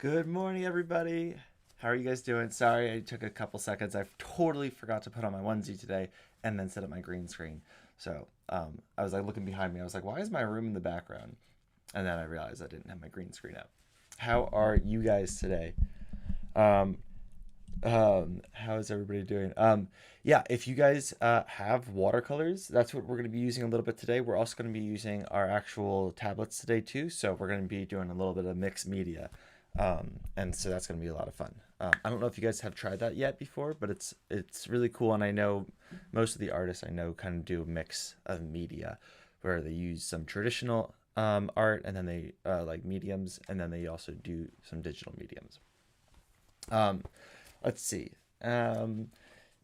Good morning, everybody. How are you guys doing? Sorry, I took a couple seconds. I totally forgot to put on my onesie today and then set up my green screen. So I was like looking behind me. I was like, why is my room in the background? And then I realized I didn't have my green screen up. How are you guys today? Um, how is everybody doing? Yeah, if you guys have watercolors, that's what we're going to be using a little bit today. We're also going to be using our actual tablets today too. So we're going to be doing a little bit of mixed media. And so that's going to be a lot of fun. I don't know if you guys have tried that yet before, but it's really cool. And I know most of the artists I know kind of do a mix of media where they use some traditional art and then they like mediums, and then they also do some digital mediums. Um, let's see. Um,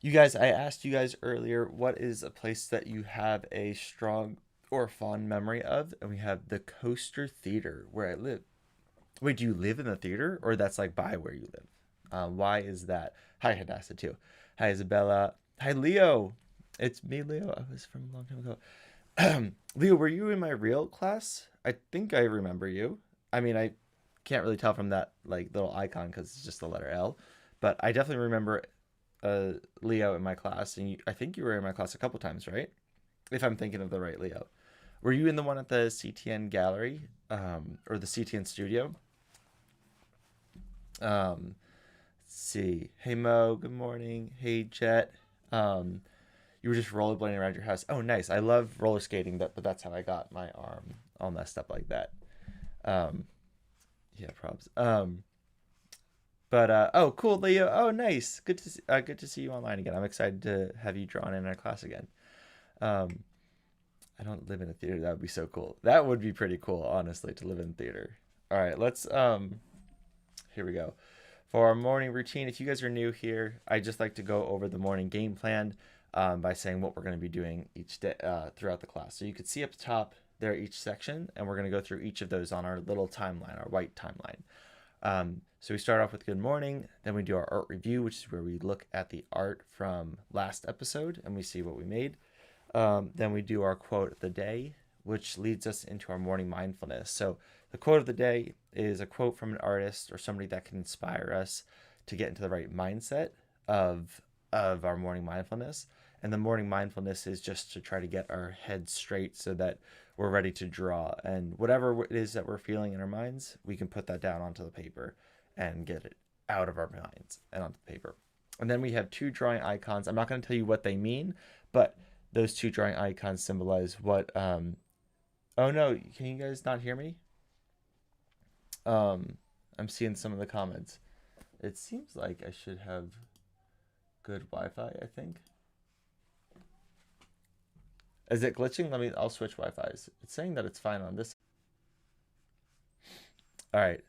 you guys, I asked you guys earlier, what is a place that you have a strong or fond memory of? And we have the Coaster Theater where I live. Wait, do you live in the theater, or that's like by where you live? Why is that? Hi, Hadassah too. Hi, Isabella. Hi, Leo. It's me, Leo. I was from a long time ago. Leo, were you in my real class? I think I remember you. I mean, I can't really tell from that like little icon because it's just the letter L, but I definitely remember Leo in my class, and I think you were in my class a couple times, right? If I'm thinking of the right Leo. Were you in the one at the CTN gallery, or the CTN studio? Let's see. Hey Mo, good morning. Hey Jet. Um, you were just rollerblading around your house. Oh, nice. I love roller skating, but that's how I got my arm all messed up like that. Um, yeah, probs. But oh, cool, Leo. Oh, nice. Good to see you online again. I'm excited to have you drawn in our class again. Um, I don't live in a theater. That would be so cool. That would be pretty cool, honestly, to live in theater. All right, let's here we go. For our morning routine, if you guys are new here, I just like to go over the morning game plan by saying what we're going to be doing each day throughout the class. So you can see up top there each section, and we're going to go through each of those on our little timeline, our white timeline. So we start off with good morning, then we do our art review, which is where we look at the art from last episode and we see what we made. Then we do our quote of the day, which leads us into our morning mindfulness. So the quote of the day is a quote from an artist or somebody that can inspire us to get into the right mindset of our morning mindfulness. And the morning mindfulness is just to try to get our heads straight so that we're ready to draw. And whatever it is that we're feeling in our minds, we can put that down onto the paper and get it out of our minds and onto the paper. And then we have two drawing icons. I'm not going to tell you what they mean, but those two drawing icons symbolize what oh no, can you guys not hear me? I'm seeing some of the comments. It seems like I should have good Wi-Fi, I think. Is it glitching? I'll switch Wi-Fi's. It's saying that it's fine on this. All right.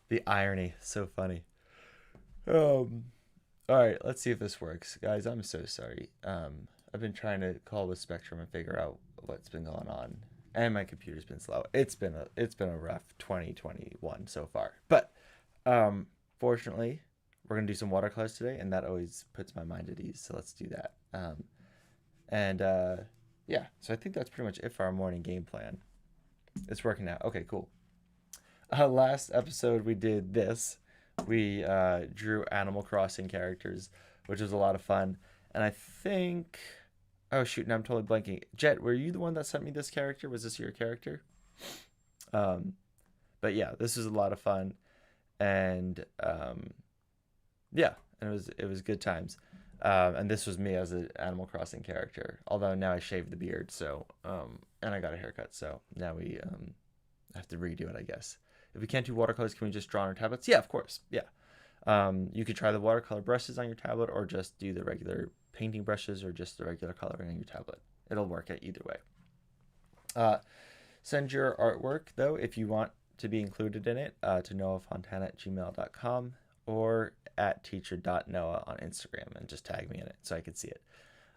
The irony, so funny. Um all right, let's see if this works. Guys, I'm so sorry. I've been trying to call with Spectrum and figure out what's been going on. And my computer's been slow. It's been a rough 2021 so far. But fortunately, we're gonna do some watercolors today, and that always puts my mind at ease. So let's do that. And yeah, so I think that's pretty much it for our morning game plan. It's working out. Okay, cool. Last episode we did this. We drew Animal Crossing characters, which was a lot of fun. And I think, oh shoot, now I'm totally blanking. Jet, were you the one that sent me this character? Was this your character? Um, but yeah, this was a lot of fun, and yeah, and it was good times. And this was me as an Animal Crossing character. Although now I shaved the beard, so and I got a haircut, so now we have to redo it, I guess. If we can't do watercolors, can we just draw on our tablets? Yeah, of course. Yeah. You could try the watercolor brushes on your tablet, or just do the regular painting brushes, or just the regular coloring on your tablet. It'll work at either way. Uh, Send your artwork, though, if you want to be included in it, to noahfontana@gmail.com or at teacher.noah on Instagram, and just tag me in it so I can see it.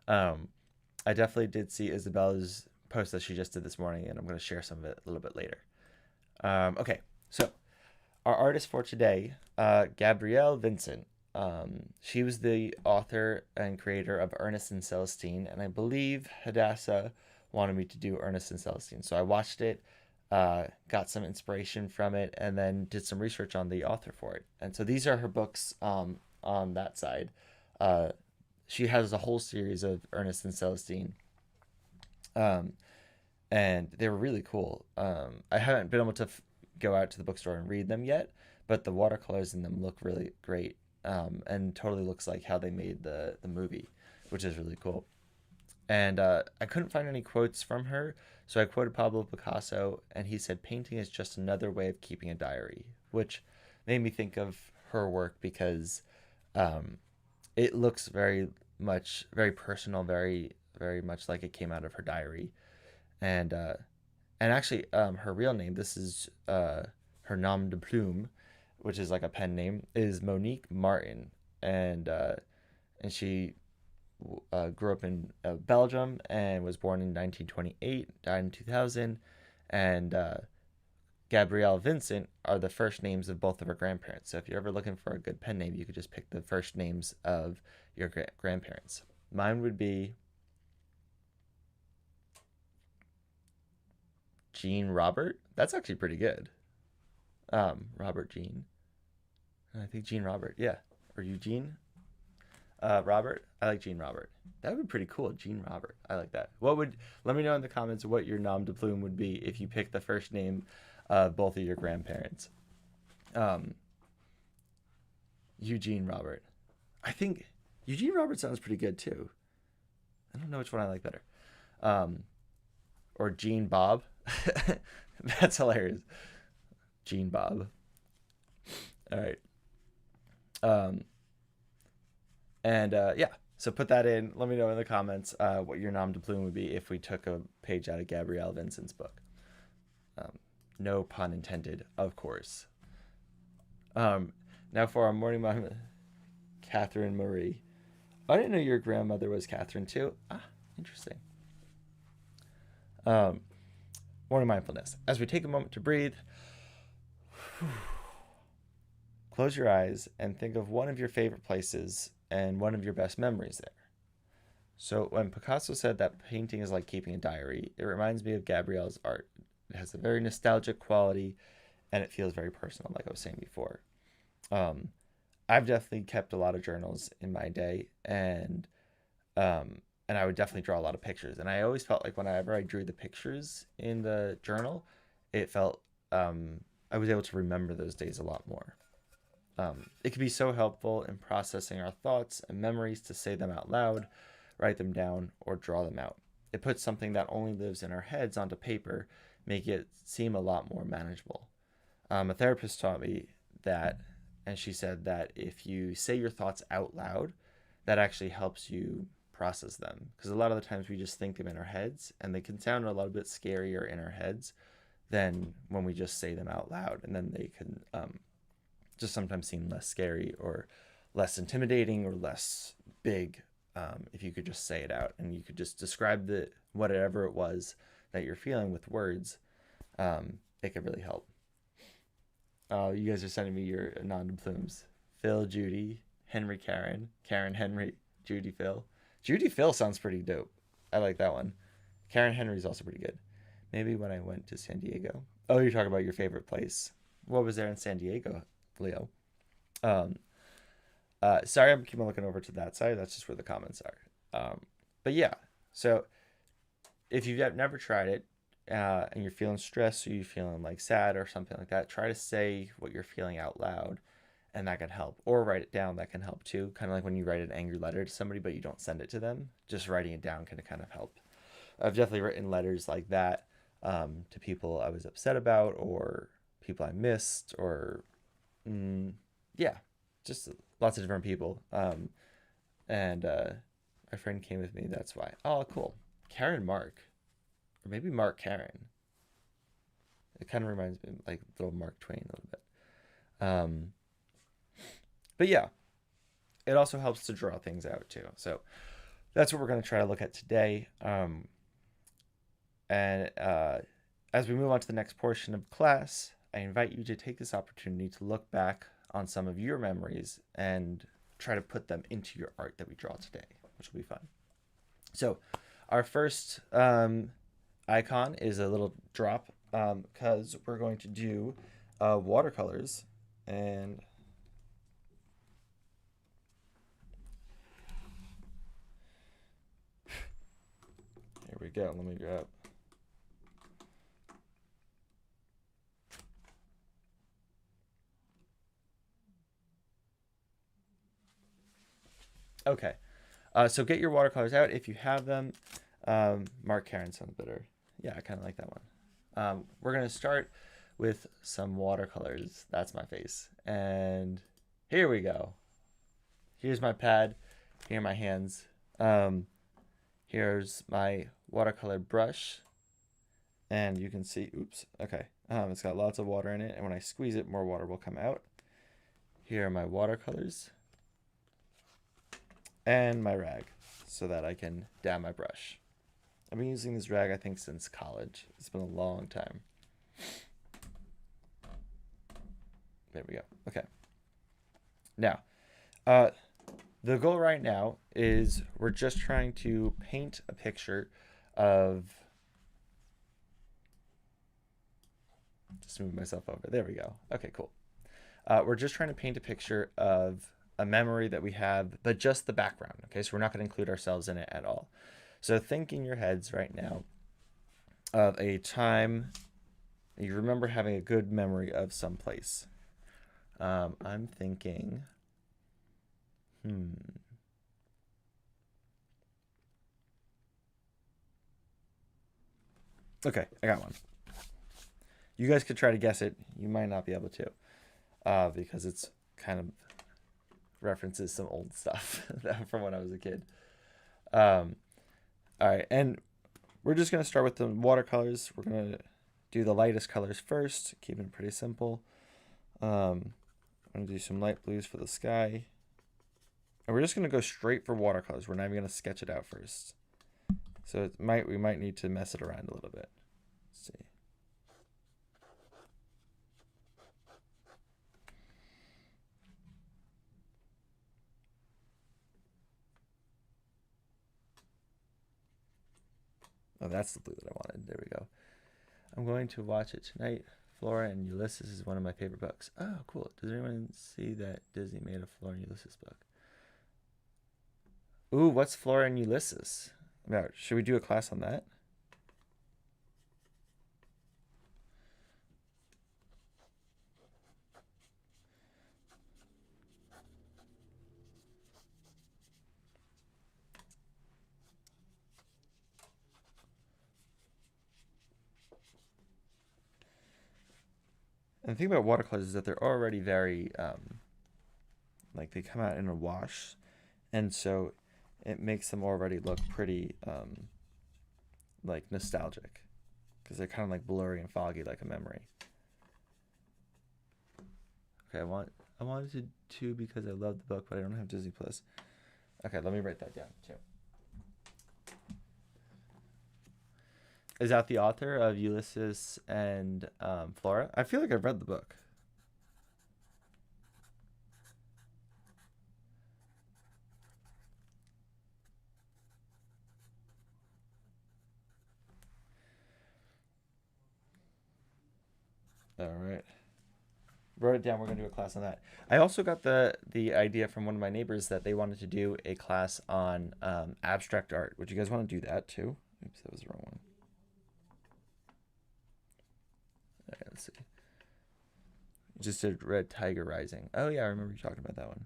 Um, I definitely did see Isabella's post that she just did this morning, and I'm going to share some of it a little bit later. Okay, so our artist for today, Gabrielle Vincent. She was the author and creator of Ernest and Celestine, and I believe Hadassah wanted me to do Ernest and Celestine. So I watched it. got some inspiration from it, and then did some research on the author for it. And so these are her books on that side. Uh, she has a whole series of Ernest and Celestine, um, and they were really cool. I haven't been able to go out to the bookstore and read them yet, but the watercolors in them look really great, and totally looks like how they made the movie, which is really cool. And I couldn't find any quotes from her, so I quoted Pablo Picasso, and he said, "Painting is just another way of keeping a diary," which made me think of her work because um, it looks very personal, very much like it came out of her diary. And actually, her real name, this is her nom de plume, which is like a pen name, is Monique Martin, and she grew up in Belgium and was born in 1928, died in 2000, and Gabrielle Vincent are the first names of both of her grandparents. So if you're ever looking for a good pen name, you could just pick the first names of your grandparents. Mine would be Jean Robert. That's actually pretty good. Robert Jean. I think Jean Robert. Yeah. Or Eugene Robert. I like Jean Robert. That would be pretty cool. Jean Robert. I like that. Let me know in the comments what your nom de plume would be if you picked the first name of both of your grandparents. Um, Eugene Robert. I think Eugene Robert sounds pretty good too. I don't know which one I like better. Um, or Gene Bob. That's hilarious. Gene Bob. All right. Um, and yeah, so put that in. Let me know in the comments what your nom de plume would be if we took a page out of Gabrielle Vincent's book. Um, no pun intended, of course. Now for our morning mom, Catherine Marie. I didn't know your grandmother was Catherine too. Ah, interesting. Um, Morning mindfulness. As we take a moment to breathe, close your eyes and think of one of your favorite places and one of your best memories there. So when Picasso said that painting is like keeping a diary, it reminds me of Gabrielle's art. It has a very nostalgic quality, and it feels very personal, like I was saying before. Um, I've definitely kept a lot of journals in my day, um, and I would definitely draw a lot of pictures. And I always felt like whenever I drew the pictures in the journal, it felt I was able to remember those days a lot more. It can be so helpful in processing our thoughts and memories to say them out loud, write them down, or draw them out. It puts something that only lives in our heads onto paper, make it seem a lot more manageable. A therapist taught me that, and she said that if you say your thoughts out loud, that actually helps you process them. Because a lot of the times we just think them in our heads, and they can sound a little bit scarier in our heads than when we just say them out loud. And then they can just sometimes seem less scary or less intimidating or less big if you could just say it out and you could just describe the whatever it was that you're feeling with words. It could really help. You guys are sending me your nom de plumes. Phil, Judy, Henry, Karen, Karen, Henry, Judy, Phil. Judy, Phil sounds pretty dope. I like that one. Karen Henry's also pretty good. Maybe when I went to San Diego. Oh, you're talking about your favorite place. What was there in San Diego, Leo? Um, Sorry, I'm keeping looking over to that side. That's just where the comments are. But yeah, so if you've never tried it and you're feeling stressed or you're feeling like sad or something like that, try to say what you're feeling out loud, and that can help. Or write it down. That can help too. Kind of like when you write an angry letter to somebody, but you don't send it to them. Just writing it down can kind of help. I've definitely written letters like that to people I was upset about or people I missed or yeah, just lots of different people. And My friend came with me. That's why. Oh, cool. Karen Mark, or maybe Mark Karen. It kind of reminds me of like little Mark Twain a little bit. But yeah, it also helps to draw things out too. So that's what we're going to try to look at today. And As we move on to the next portion of class, I invite you to take this opportunity to look back on some of your memories and try to put them into your art that we draw today, which will be fun. So our first icon is a little drop because we're going to do watercolors. And here we go. Let me grab. Okay. So get your watercolors out if you have them. Mark Karen sounds better. Yeah, I kind of like that one. We're going to start with some watercolors. That's my face. And here we go. Here's my pad. Here are my hands. Here's my watercolor brush. And you can see, oops, okay. It's got lots of water in it. And when I squeeze it, more water will come out. Here are my watercolors. And my rag so that I can dab my brush. I've been using this rag, I think, since college. It's been a long time. There we go. Okay. Now, the goal right now is we're just trying to paint a picture of... Just move myself over. There we go. Okay, cool. We're just trying to paint a picture of a memory that we have, but just the background. Okay, so we're not going to include ourselves in it at all. So think in your heads right now of a time you remember having a good memory of some place. I'm thinking, Okay, I got one. You guys could try to guess it. You might not be able to, because it's kind of references some old stuff from when I was a kid. All right, and we're just going to start with the watercolors. We're going to do the lightest colors first, keeping it pretty simple. I'm going to do some light blues for the sky. And we're just going to go straight for watercolors. We're not even going to sketch it out first. So we might need to mess it around a little bit. Let's see. Oh, that's the blue that I wanted. There we go. I'm going to watch it tonight. Flora and Ulysses is one of my favorite books. Oh, cool. Does anyone see that Disney made a Flora and Ulysses book? Ooh, what's Flora and Ulysses about? Should we do a class on that? And the thing about watercolors is that they're already very, like they come out in a wash. And so it makes them already look pretty, like nostalgic. Because they're kind of like blurry and foggy like a memory. Okay, I wanted to because I love the book, but I don't have Disney Plus. Okay, let me write that down too. Is that the author of Ulysses and Flora? I feel like I've read the book. All right. Wrote it down. We're going to do a class on that. I also got the idea from one of my neighbors that they wanted to do a class on abstract art. Would you guys want to do that too? Oops, that was the wrong one. All right, let's see. Just did Red Tiger Rising. Oh yeah, I remember you talking about that one.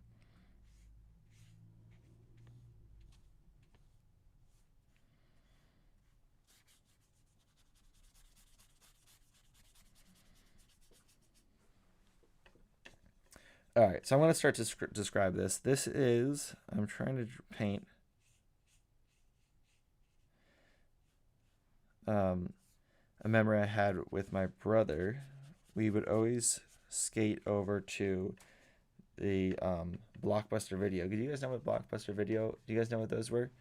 All right, so I'm going to start to describe this. This is, I'm trying to paint a memory I had with my brother. We would always skate over to the Blockbuster Video. Do you guys know what Blockbuster Video? Do you guys know what those were?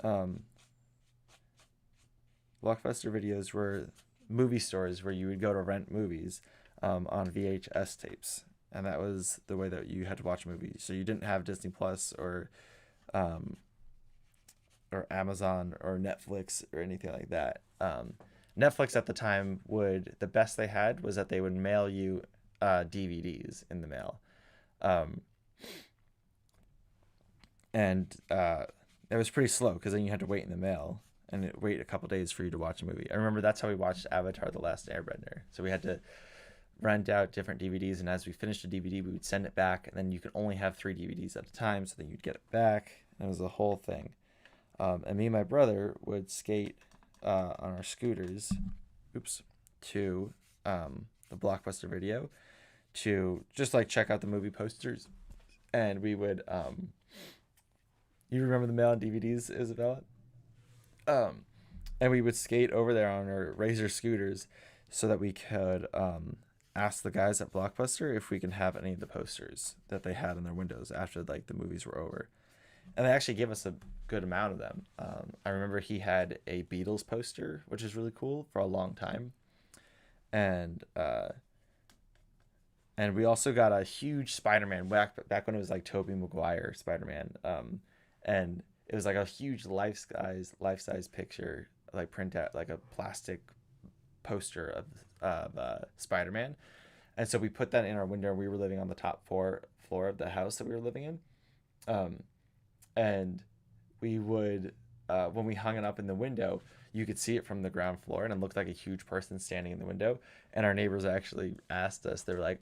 Blockbuster Videos were movie stores where you would go to rent movies on VHS tapes, and that was the way that you had to watch movies. So you didn't have Disney Plus or Amazon or Netflix or anything like that. Netflix at the time would the best they had was that they would mail you DVDs in the mail. Um, and it was pretty slow because then you had to wait in the mail and wait a couple days for you to watch a movie. I remember that's how we watched Avatar: The Last Airbender. So we had to rent out different DVDs, and as we finished a DVD, we would send it back, and then you could only have 3 DVDs at a time, so then you'd get it back. And it was a whole thing. And me and my brother would skate on our scooters, oops, to the Blockbuster Video to just like check out the movie posters, and we would you remember the mail and DVDs, Isabella? Um, and we would skate over there on our Razor scooters so that we could ask the guys at Blockbuster if we can have any of the posters that they had in their windows after like the movies were over. And they actually gave us a good amount of them. I remember he had a Beatles poster, which is really cool for a long time, and we also got a huge Spider-Man back when it was like Tobey Maguire Spider-Man, and it was like a huge life size picture, like print out like a plastic poster of Spider-Man, and so we put that in our window. We were living on the top floor of the house that we were living in, um, and we would when we hung it up in the window, you could see it from the ground floor, and it looked like a huge person standing in the window. And our neighbors actually asked us, they were like,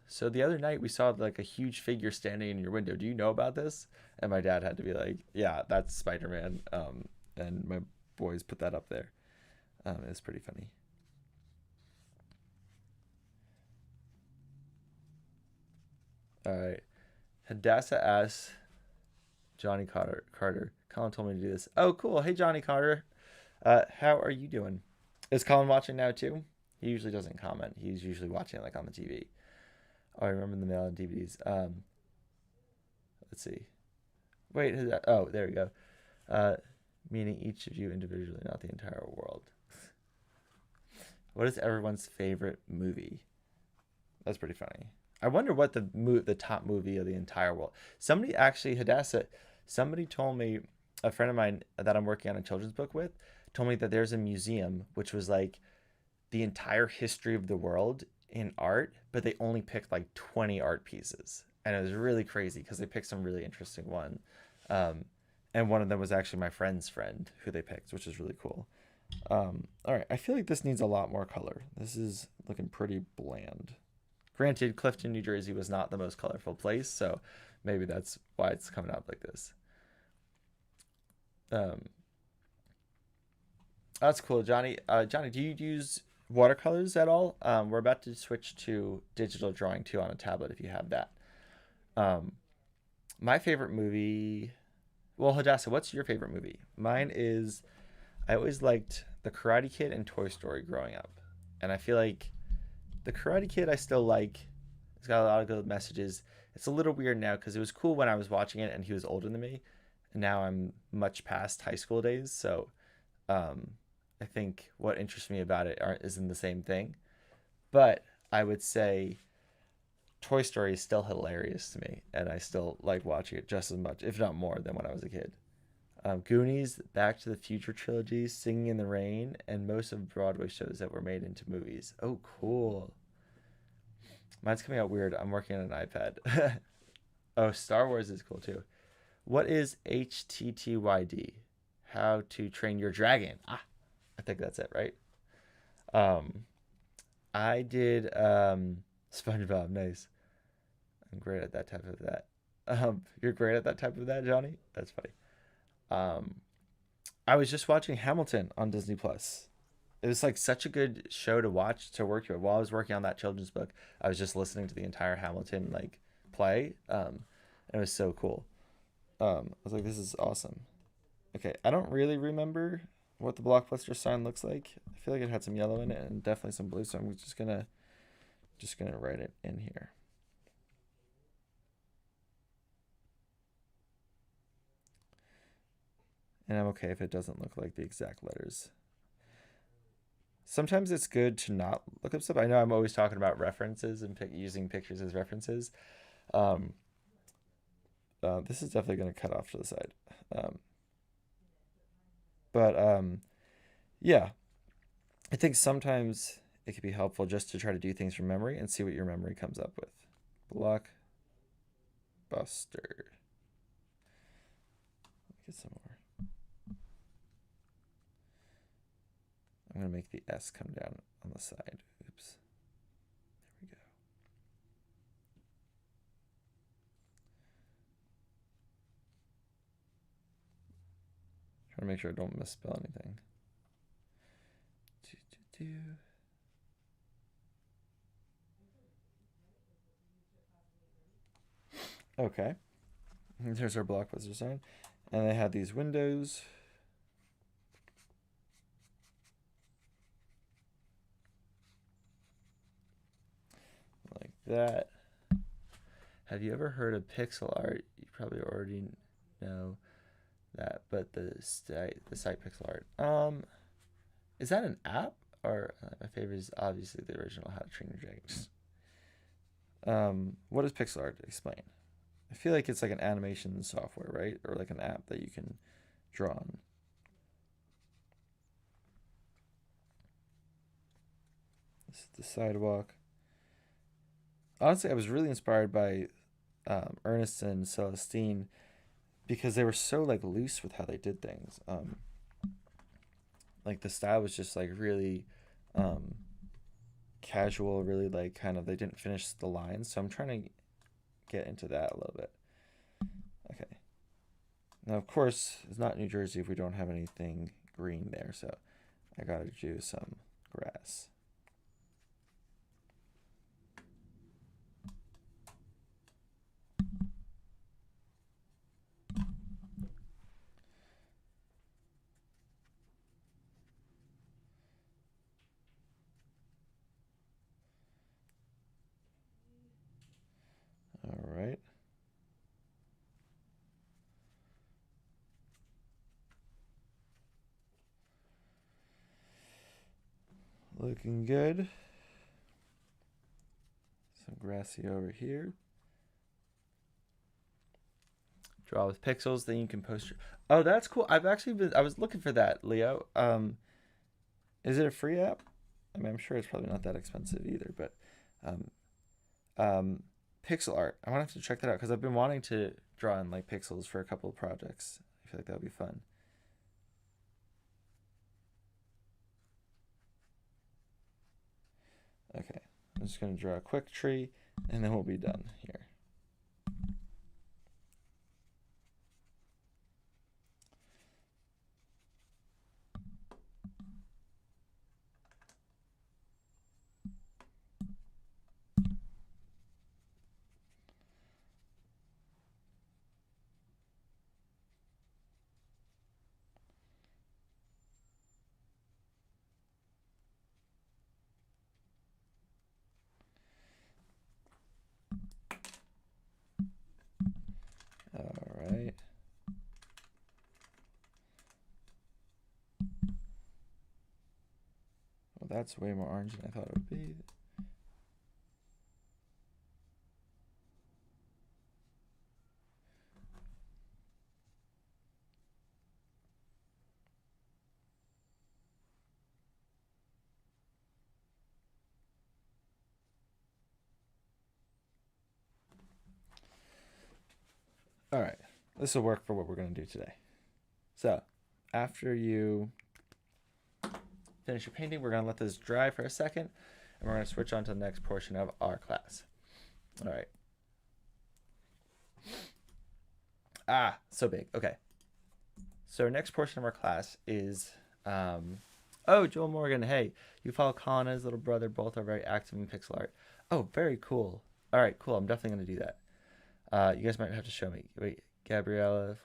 so the other night we saw like a huge figure standing in your window, do you know about this? And my dad had to be like, yeah, that's Spider-Man. And my boys put that up there. It's pretty funny. All right. Hadassah asks Johnny Carter. Colin told me to do this. Oh, cool. Hey, Johnny Carter. How are you doing? Is Colin watching now too? He usually doesn't comment. He's usually watching it like on the TV. Oh, I remember the mail and DVDs. Let's see. Wait, who's that? Oh, there we go. Uh, Meaning each of you individually, not the entire world. What is everyone's favorite movie? That's pretty funny. I wonder what the top movie of the entire world. Somebody actually, Hadassah, somebody told me, a friend of mine that I'm working on a children's book with, told me that there's a museum which was like the entire history of the world in art, but they only picked like 20 art pieces, and it was really crazy because they picked some really interesting one. Um, and one of them was actually my friend's friend who they picked, which is really cool. All right, I feel like this needs a lot more color. This is looking pretty bland. Granted, Clifton, New Jersey was not the most colorful place, so maybe that's why it's coming out like this. Um, that's cool, Johnny. Johnny, do you use watercolors at all? We're about to switch to digital drawing too on a tablet if you have that. Um, my favorite movie. Well, Hadassah, what's your favorite movie? Mine is. I always liked The Karate Kid and Toy Story growing up, and I feel like The Karate Kid I still like. It's got a lot of good messages. It's a little weird now because it was cool when I was watching it and he was older than me. And now I'm much past high school days, so um, I think what interests me about it isn't the same thing. But I would say Toy Story is still hilarious to me, and I still like watching it just as much, if not more, than when I was a kid. Goonies, Back to the Future trilogy, Singing in the Rain, and most of Broadway shows that were made into movies. Oh, cool. Mine's coming out weird. I'm working on an iPad. Oh, Star Wars is cool too. What is HTTYD? How to Train Your Dragon. Ah, I think that's it, right? Um, I did SpongeBob. Nice. I'm great at that type of that. You're great at that type of that, Johnny. That's funny. Um, I was just watching Hamilton on Disney Plus. It was like such a good show to watch to work through. While I was working on that children's book, I was just listening to the entire Hamilton like play. And it was so cool. I was like, this is awesome. Okay, I don't really remember what the Blockbuster sign looks like. I feel like it had some yellow in it and definitely some blue, so I'm just gonna write it in here. And I'm okay if it doesn't look like the exact letters. Sometimes it's good to not look up stuff. I know I'm always talking about references and using pictures as references. Um, this is definitely going to cut off to the side. Um, but yeah, I think sometimes it can be helpful just to try to do things from memory and see what your memory comes up with. Blockbuster. Get some more. I'm going to make the S come down on the side. Oops. There we go. Trying to make sure I don't misspell anything. Okay. Here's our Blockbuster sign. And they have these windows. Like that. Have you ever heard of pixel art? You probably already know that, but the site pixel art. Is that an app? Or my favorite is obviously the original How to Train Your Dragon. What is pixel art? Explain. I feel like it's like an animation software, right? Or like an app that you can draw on. This is the sidewalk. Honestly, I was really inspired by Ernest and Celestine because they were so like loose with how they did things. Like the style was just like really casual, really like kind of, they didn't finish the lines, so I'm trying to get into that a little bit. Okay. Now, of course, it's not New Jersey if we don't have anything green there, so I gotta do some grass. All right. Looking good. Some grassy over here. Draw with pixels, then you can post your... Oh, that's cool. I was looking for that, Leo. Is it a free app? I mean, I'm sure it's probably not that expensive either, but pixel art. I want to have to check that out because I've been wanting to draw in like pixels for a couple of projects. I feel like that would be fun. Okay, I'm just going to draw a quick tree and then we'll be done here. All right. Well, that's way more orange than I thought it would be. All right, this will work for what we're going to do today. So, after you finish your painting, we're going to let this dry for a second, and we're going to switch on to the next portion of our class. All right. Ah, so big. Okay. So, our next portion of our class is... oh, Joel Morgan, hey, you follow Colin and his little brother. Both are very active in pixel art. Oh, very cool. All right, cool. I'm definitely going to do that. You guys might have to show me. Wait, Gabriella.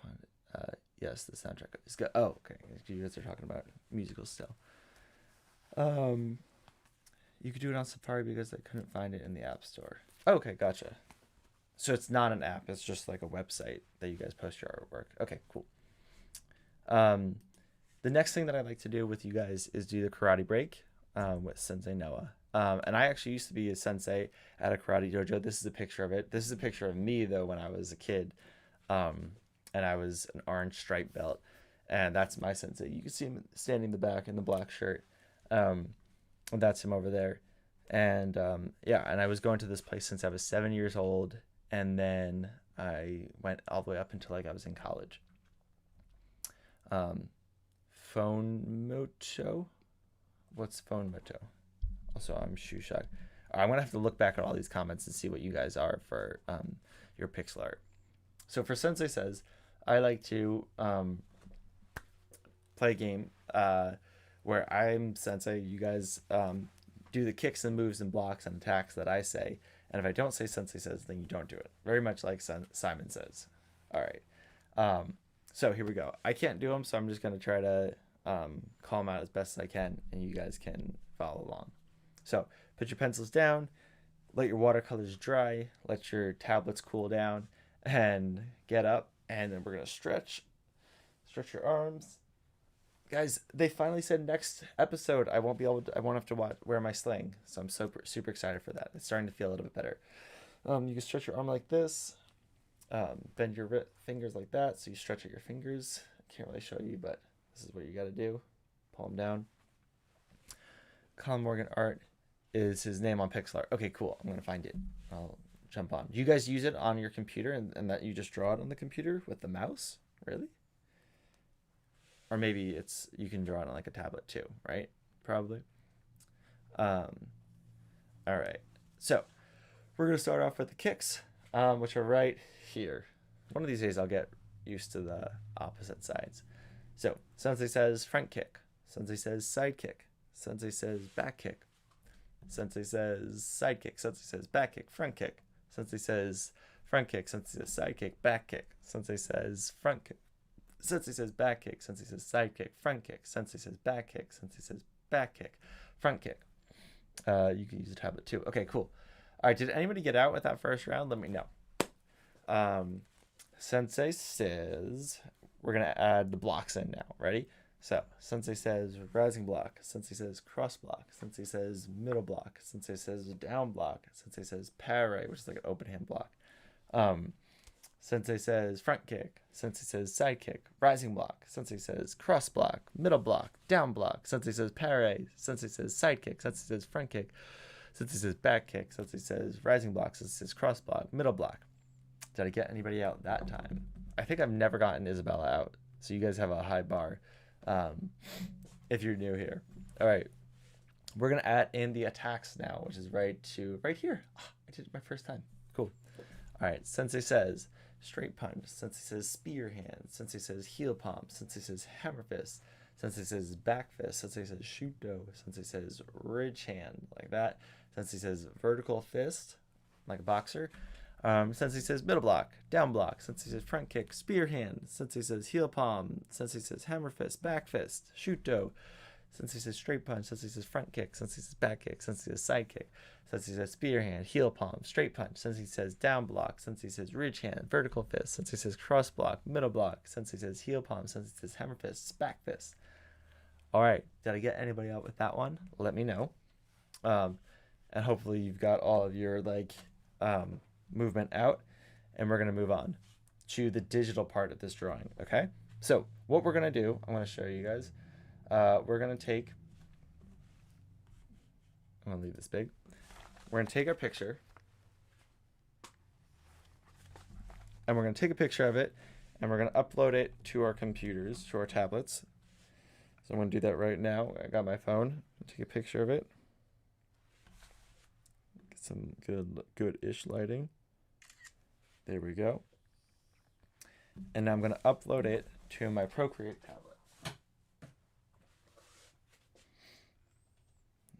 Yes, the soundtrack is good. Oh, okay. You guys are talking about musicals still. You could do it on Safari because I couldn't find it in the App Store. Okay, gotcha. So it's not an app. It's just like a website that you guys post your artwork. Okay, cool. The next thing that I like to do with you guys is do the karate break with Sensei Noah. And I actually used to be a sensei at a karate dojo. This is a picture of it. This is a picture of me, though, when I was a kid. And I was an orange stripe belt. And that's my sensei. You can see him standing in the back in the black shirt. That's him over there. And yeah, and I was going to this place since I was 7 years old, and then I went all the way up until like I was in college. Um, Phone Moto? What's Phone Moto? Also, I'm shoe shocked. I'm gonna have to look back at all these comments and see what you guys are for your pixel art. So for Sensei Says, I like to play a game where I'm Sensei. You guys do the kicks and moves and blocks and attacks that I say. And if I don't say Sensei Says, then you don't do it. Very much like Simon Says. All right. So here we go. I can't do them, so I'm just going to try to call them out as best as I can, and you guys can follow along. So put your pencils down, let your watercolors dry, let your tablets cool down, and get up, and then we're going to stretch your arms. Guys, they finally said next episode I won't have to wear my sling, so I'm super excited for that. It's starting to feel a little bit better. You can stretch your arm like this, bend your fingers like that, so you stretch out your fingers. I can't really show you, but this is what you got to do. Palm down. Colin Morgan Art is his name on pixel art. Okay, cool. I'm gonna find it. I'll jump on. Do you guys use it on your computer and that you just draw it on the computer with the mouse? Really? Or maybe you can draw it on like a tablet too, right? Probably. All right. So we're gonna start off with the kicks, which are right here. One of these days I'll get used to the opposite sides. So Sensei says front kick. Sensei says side kick. Sensei says back kick. Sensei says side kick. Sensei says back kick, front kick. Sensei says front kick. Sensei says side kick, back kick. Sensei says front kick. Sensei says back kick. Sensei says side kick, front kick. Sensei says back kick. Sensei says back kick, front kick. You can use a tablet too. Okay, cool. All right, did anybody get out with that first round? Let me know. Sensei says we're going to add the blocks in now. Ready? So, Sensei says rising block. Sensei says cross block. Sensei says middle block. Sensei says down block. Sensei says parry, which is like an open hand block. Sensei says front kick. Sensei says side kick. Rising block. Sensei says cross block. Middle block. Down block. Sensei says parry. Sensei says side kick. Sensei says front kick. Sensei says back kick. Sensei says rising block. Sensei says cross block. Middle block. Did I get anybody out that time? I think I've never gotten Isabella out. So you guys have a high bar if you're new here. All right. We're going to add in the attacks now, which is right here. Oh, I did it my first time. Cool. All right. Sensei says straight punch. Sensei says spear hand. Sensei says heel palm. Sensei says hammer fist. Sensei says back fist. Sensei says shuto. Sensei says ridge hand, like that. Sensei says vertical fist, like a boxer. Sensei says middle block, down block. Sensei says front kick, spear hand. Sensei says heel palm. Sensei says hammer fist, back fist, shuto. Sensei says straight punch. Sensei says front kick. Sensei says back kick. Sensei says side kick. Sensei says spear hand, heel palm, straight punch. Sensei says down block. Sensei says ridge hand, vertical fist. Sensei says cross block, middle block. Sensei says heel palm. Sensei says hammer fist, back fist. All right, did I get anybody out with that one? Let me know. And hopefully you've got all of your movement out, and we're going to move on to the digital part of this drawing. Okay, so what we're going to do, I'm going to show you guys. We're going to take, I'm going to leave this big. We're going to take our picture, and we're going to take a picture of it, and we're going to upload it to our computers, to our tablets. So I'm going to do that right now. I got my phone. Take a picture of it. Get some good-ish lighting. There we go. And now I'm going to upload it to my Procreate tablet.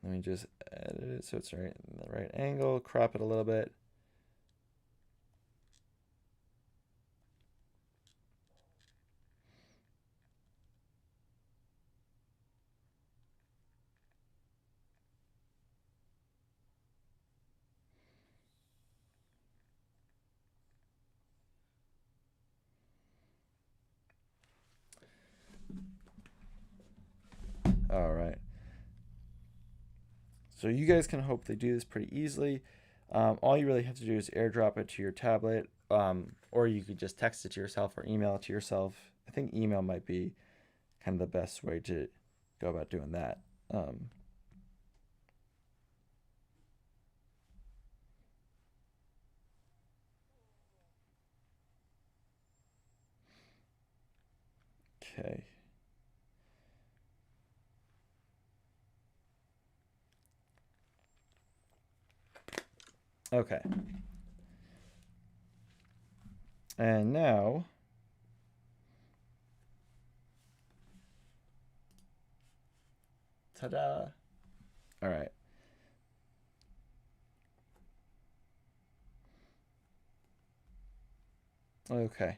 Let me just edit it so it's right in the right angle, crop it a little bit. All right. So you guys can hopefully do this pretty easily. All you really have to do is airdrop it to your tablet, or you could just text it to yourself or email it to yourself. I think email might be kind of the best way to go about doing that. Okay. Okay. And now, ta-da. All right. Okay.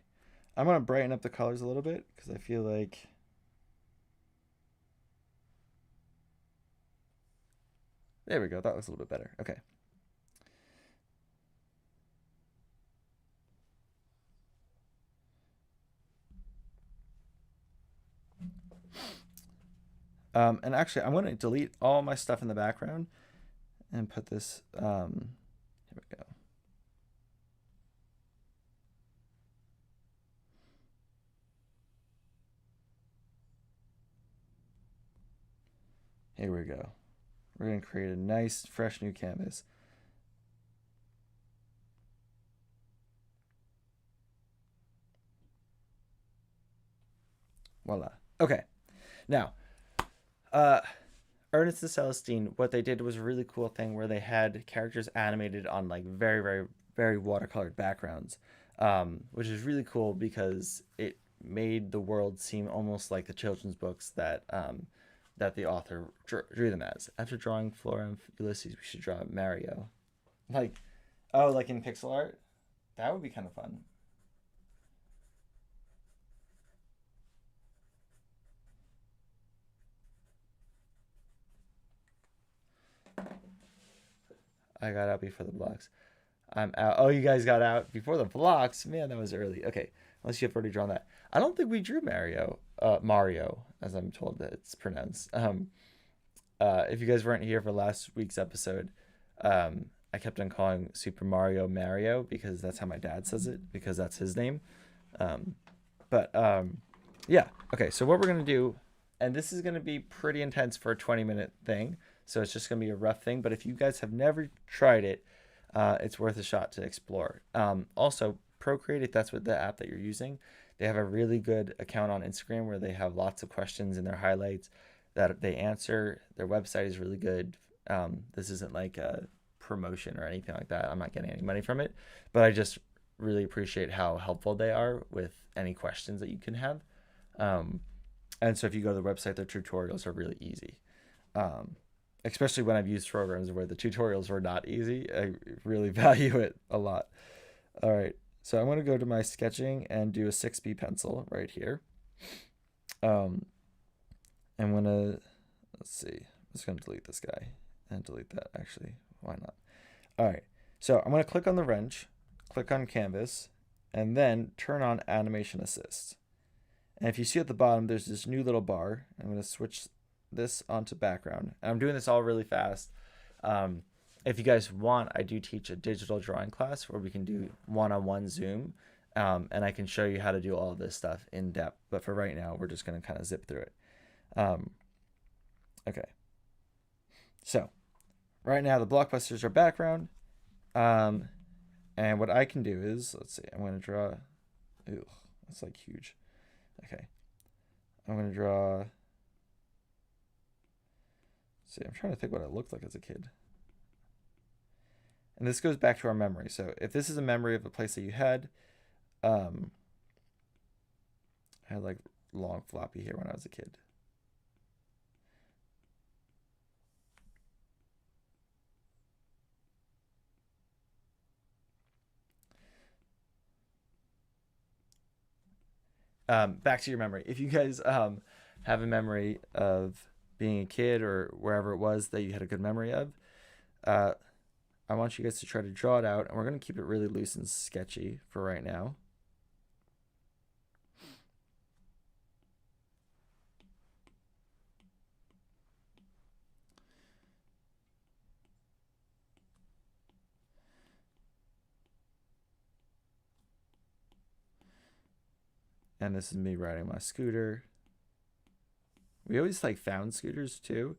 I'm going to brighten up the colors a little bit because I feel like... There we go. That looks a little bit better. Okay. And actually, I'm going to delete all my stuff in the background and put this... here we go. Here we go. We're going to create a nice, fresh new canvas. Voila. Okay. Now, Ernest and Celestine, what they did was a really cool thing where they had characters animated on like very, very, very watercolored backgrounds, which is really cool because it made the world seem almost like the children's books that the author drew them as. After drawing Flora and Ulysses, we should draw Mario. Like, oh, like in pixel art? That would be kind of fun. I got out before the blocks. I'm out. Oh, you guys got out before the blocks. Man, that was early. Okay, unless you've already drawn that. I don't think we drew Mario, as I'm told that it's pronounced. If you guys weren't here for last week's episode, I kept on calling Super Mario because that's how my dad says it because that's his name. Um, but yeah. Okay, so what we're gonna do, and this is gonna be pretty intense for a 20-minute thing. So it's just gonna be a rough thing. But if you guys have never tried it, it's worth a shot to explore. Also, Procreate, if that's what the app that you're using, they have a really good account on Instagram where they have lots of questions in their highlights that they answer. Their website is really good. This isn't like a promotion or anything like that. I'm not getting any money from it, but I just really appreciate how helpful they are with any questions that you can have. And so if you go to the website, their tutorials are really easy. Especially when I've used programs where the tutorials were not easy. I really value it a lot. All right. So I'm going to go to my sketching and do a 6B pencil right here. I'm going to, let's see, I'm just going to delete this guy and delete that actually. Why not? All right. So I'm going to click on the wrench, click on canvas, and then turn on animation assist. And if you see at the bottom, there's this new little bar. I'm going to switch this onto background. And I'm doing this all really fast. If you guys want, I do teach a digital drawing class where we can do one-on-one Zoom. And I can show you how to do all of this stuff in depth. But for right now, we're just going to kind of zip through it. Okay. So right now the blockbusters are background. And what I can do is, let's see, I'm going to draw, ew, that's like huge. Okay. I'm going to draw, see, I'm trying to think what I looked like as a kid. And this goes back to our memory. So if this is a memory of a place that you had, I had like long floppy hair when I was a kid. Back to your memory. If you guys have a memory of being a kid or wherever it was that you had a good memory of, I want you guys to try to draw it out, and we're going to keep it really loose and sketchy for right now. And this is me riding my scooter. We always like found scooters too.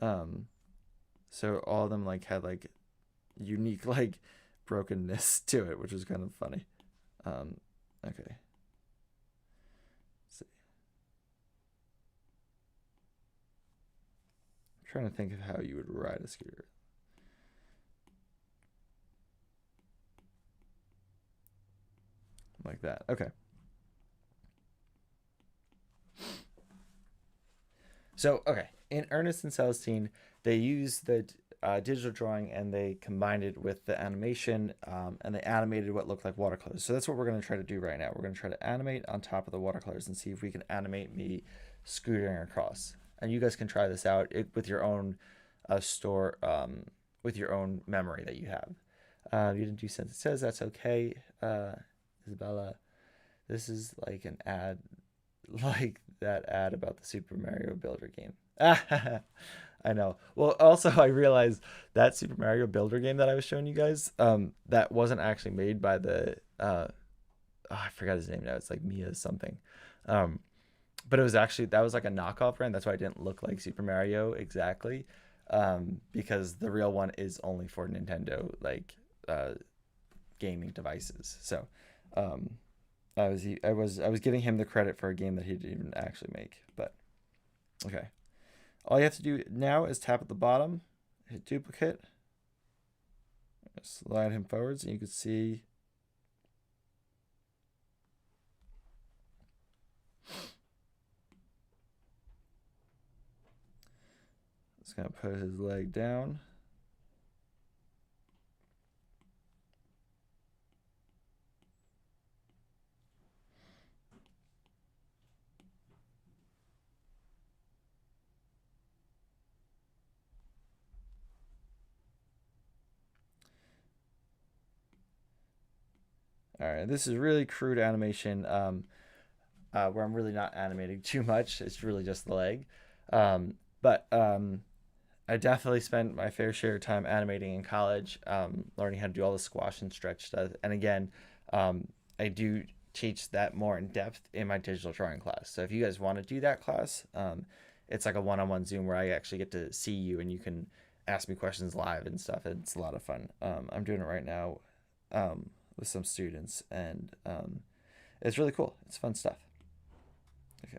So all of them like had like unique like brokenness to it, which was kind of funny. Okay. Let's see. trying to think of how you would ride a scooter. Like that. Okay. So, okay. In Ernest and Celestine, they use the digital drawing and they combined it with the animation and they animated what looked like watercolors. So that's what we're going to try to do right now. We're going to try to animate on top of the watercolors and see if we can animate me scootering across. And you guys can try this out with your own with your own memory that you have. You didn't do sense. It says that's okay. Isabella, this is like an ad, like that ad about the Super Mario Builder game. I know. Well, also I realized that Super Mario Builder game that I was showing you guys, that wasn't actually made by the I forgot his name now. It's like Mia something. Um, but it was actually that was like a knockoff brand. That's why it didn't look like Super Mario exactly. Because the real one is only for Nintendo like gaming devices. So um, I was giving him the credit for a game that he didn't even actually make. But okay, all you have to do now is tap at the bottom, hit duplicate, slide him forwards, and you can see. Just gonna put his leg down. All right, this is really crude animation where I'm really not animating too much. It's really just the leg. But I definitely spent my fair share of time animating in college, learning how to do all the squash and stretch stuff. And again, I do teach that more in depth in my digital drawing class. So if you guys want to do that class, it's like a one-on-one Zoom where I actually get to see you and you can ask me questions live and stuff. It's a lot of fun. I'm doing it right now with some students, and it's really cool. It's fun stuff. Okay.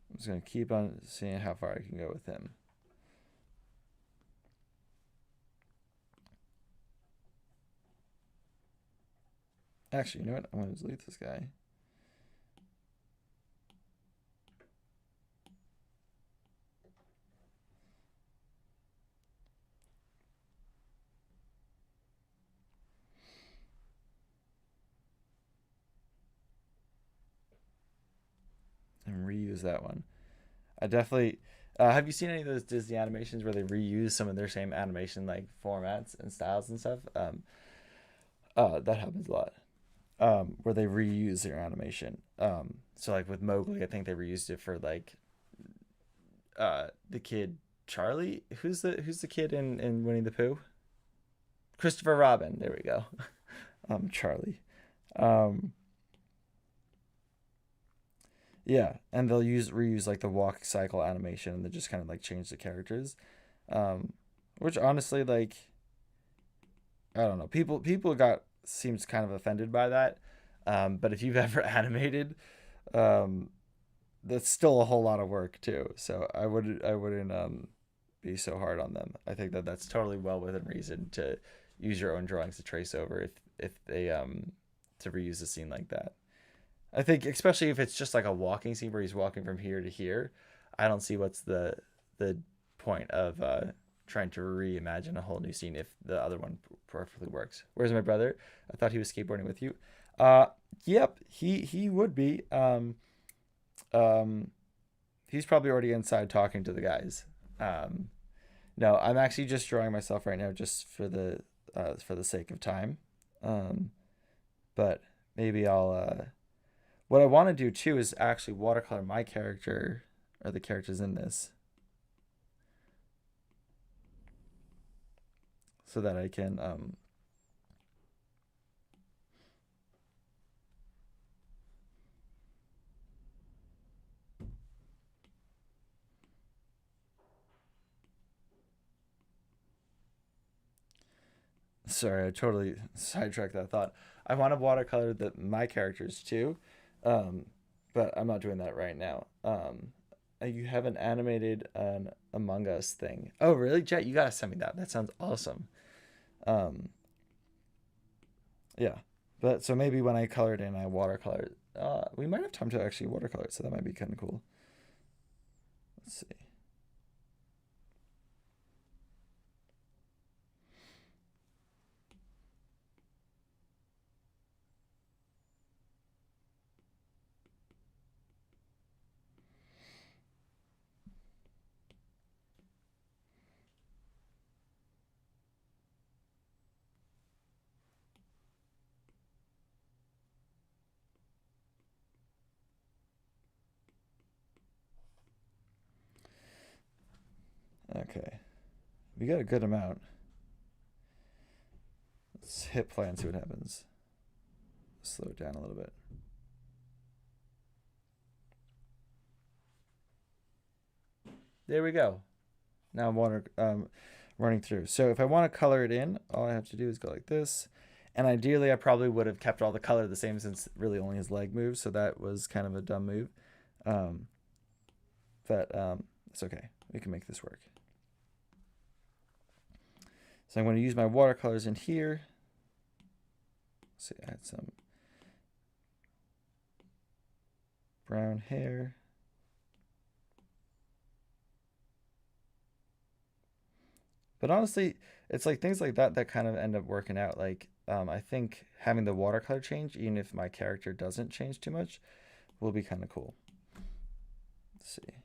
I'm just going to keep on seeing how far I can go with him. Actually, you know what? I'm going to delete this guy. And reuse that one. I definitely. Have you seen any of those Disney animations where they reuse some of their same animation like formats and styles and stuff? That happens a lot. Where they reuse their animation. So like with Mowgli, I think they reused it for like the kid Charlie. Who's the kid in Winnie the Pooh? Christopher Robin. There we go. Charlie. Um, yeah, and they'll use reuse like the walk cycle animation and they just kind of like change the characters. Um, which honestly, like I don't know, people got seems kind of offended by that. But if you've ever animated, um, that's still a whole lot of work too. So I wouldn't be so hard on them. I think that that's totally well within reason to use your own drawings to trace over if they to reuse a scene like that. I think especially if it's just like a walking scene where he's walking from here to here, I don't see what's the point of trying to reimagine a whole new scene if the other one perfectly works. Where's my brother? I thought he was skateboarding with you. Uh, yep, he would be. Um, he's probably already inside talking to the guys. Um, no, I'm actually just drawing myself right now just for the sake of time. Um, but maybe I'll what I want to do too is actually watercolor my character or the characters in this. so that I can sorry, I totally sidetracked that thought. I want to watercolor my characters too, um, but I'm not doing that right now. You have an animated Among Us thing. Oh, really, Jet? You gotta send me that. That sounds awesome. Um, yeah, but so maybe when I color it in, I watercolor it. We might have time to actually watercolor it, so that might be kind of cool. Let's see. Okay, we got a good amount. Let's hit play and see what happens. Slow it down a little bit. There we go. Now I'm running through. So if I want to color it in, all I have to do is go like this. And ideally, I probably would have kept all the color the same since really only his leg moves. So that was kind of a dumb move. Um, but it's okay. We can make this work. So I'm going to use my watercolors in here. Let's see, add some brown hair. But honestly, it's like things like that that kind of end up working out. Like, I think having the watercolor change, even if my character doesn't change too much, will be kind of cool. Let's see.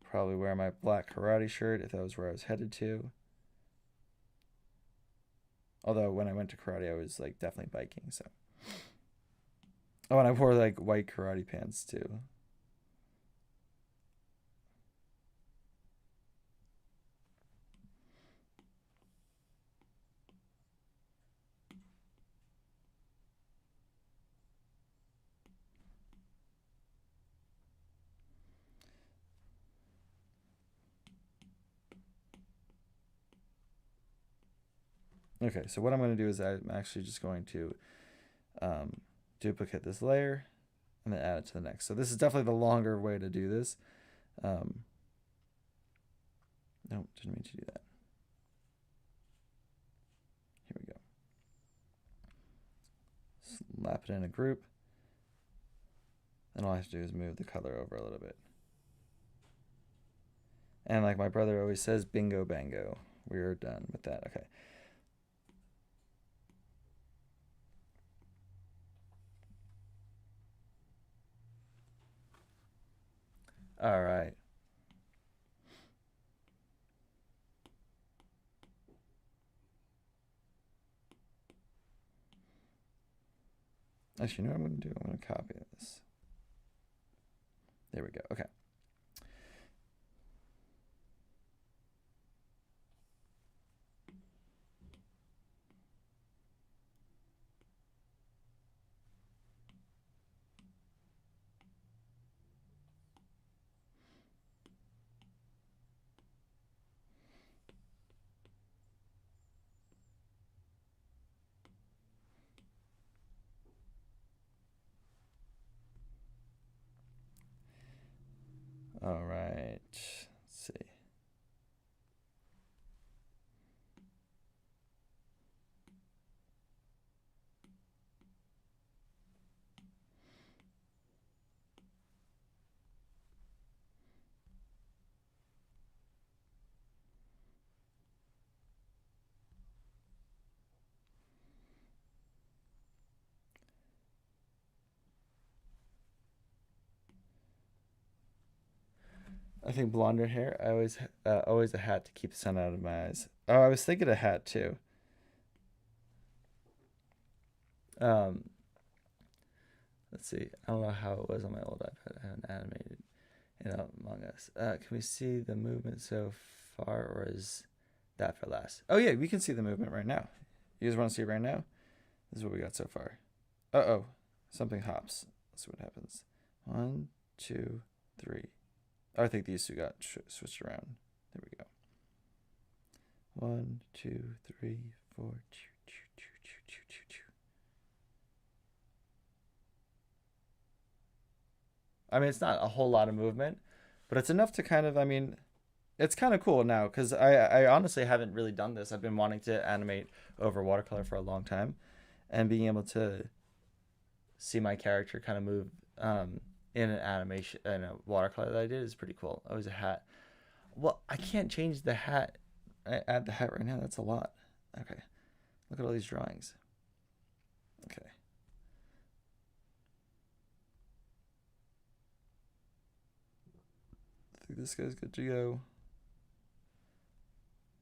Probably wear my black karate shirt if that was where I was headed to. Although when I went to karate, I was like definitely biking. So, oh, and I wore like white karate pants too. Okay, so what I'm going to do is I'm actually just going to duplicate this layer and then add it to the next. So this is definitely the longer way to do this. No, didn't mean to do that. Here we go. Slap it in a group. And all I have to do is move the color over a little bit. And like my brother always says, bingo bango. We're done with that. Okay. All right. Actually, you know what I'm going to do? I'm going to copy this. There we go. Okay. All right. Let's see. I think blonder hair. I always a hat to keep the sun out of my eyes. Oh, I was thinking a hat too. Um, let's see. I don't know how it was on my old iPad. I haven't animated in Among Us. Can we see the movement so far, or is that for last. Oh yeah, we can see the movement right now. You guys want to see it right now? This is what we got so far. Uh-oh. Something hops. Let's see what happens. 1, 2, 3. Oh, I think these two got switched around. There we go. 1, 2, 3, 4. I mean, it's not a whole lot of movement, but it's enough to kind of, I mean, it's kind of cool now because I honestly haven't really done this. I've been wanting to animate over watercolor for a long time, and being able to see my character kind of move in an animation in a watercolor that I did is pretty cool. Oh, it was a hat. Well, I can't change the hat. I add the hat right now. That's a lot. Okay. Look at all these drawings. Okay. I think this guy's good to go.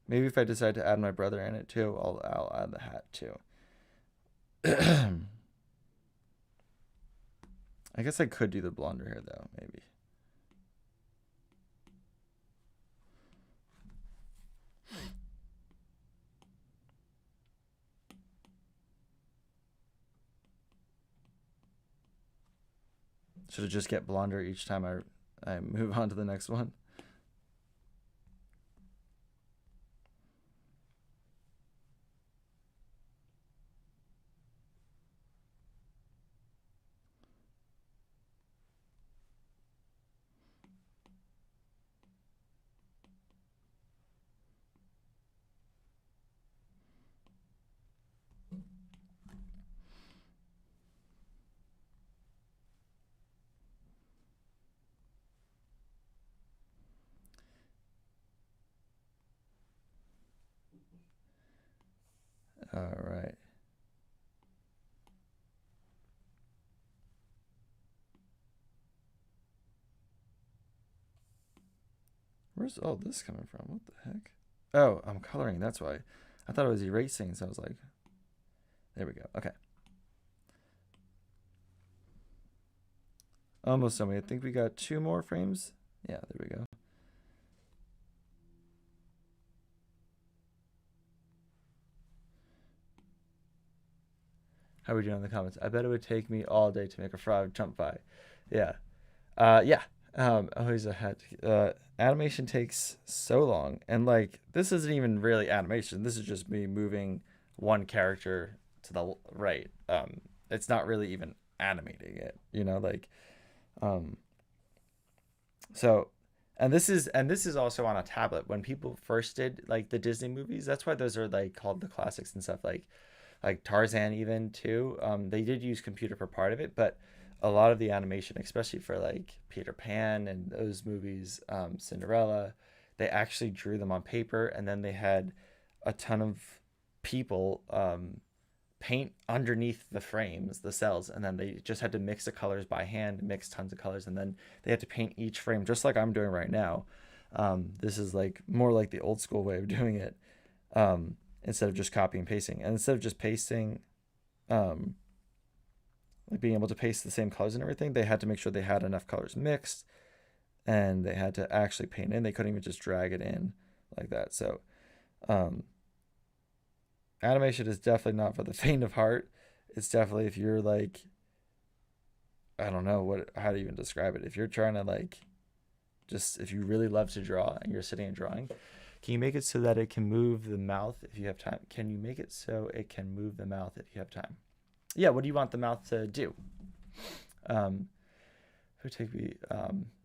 Maybe if I decide to add my brother in it too, I'll add the hat too. I guess I could do the blonder hair though, maybe. Should it just get blonder each time I move on to the next one? All right. Where's all this coming from? What the heck? Oh, I'm coloring. That's why. I thought it was erasing, so I was like, there we go. Okay. Almost done. I think we got 2 more frames. Yeah, there we go. How are we doing in the comments? I bet it would take me all day to make a frog jump by. Yeah. Yeah. Always a head. Animation takes so long, and like this isn't even really animation. This is just me moving one character to the right. It's not really even animating it, you know, like, um, so, and this is also on a tablet. When people first did like the Disney movies, that's why those are like called the classics and stuff. Like Tarzan even too. They did use computer for part of it, but a lot of the animation, especially for like Peter Pan and those movies, Cinderella, they actually drew them on paper, and then they had a ton of people paint underneath the frames, the cells, and then they just had to mix the colors by hand, mix tons of colors, and then they had to paint each frame just like I'm doing right now. This is like more like the old school way of doing it. Instead of just copy and pasting, and instead of just pasting, like being able to paste the same colors and everything, they had to make sure they had enough colors mixed, and they had to actually paint in. They couldn't even just drag it in like that. So animation is definitely not for the faint of heart. It's definitely if you're like, I don't know how to even describe it. If you're trying to like, just if you really love to draw and you're sitting and drawing, can you make it so that it can move the mouth if you have time? Can you make it so it can move the mouth if you have time? Yeah, what do you want the mouth to do? It would take me,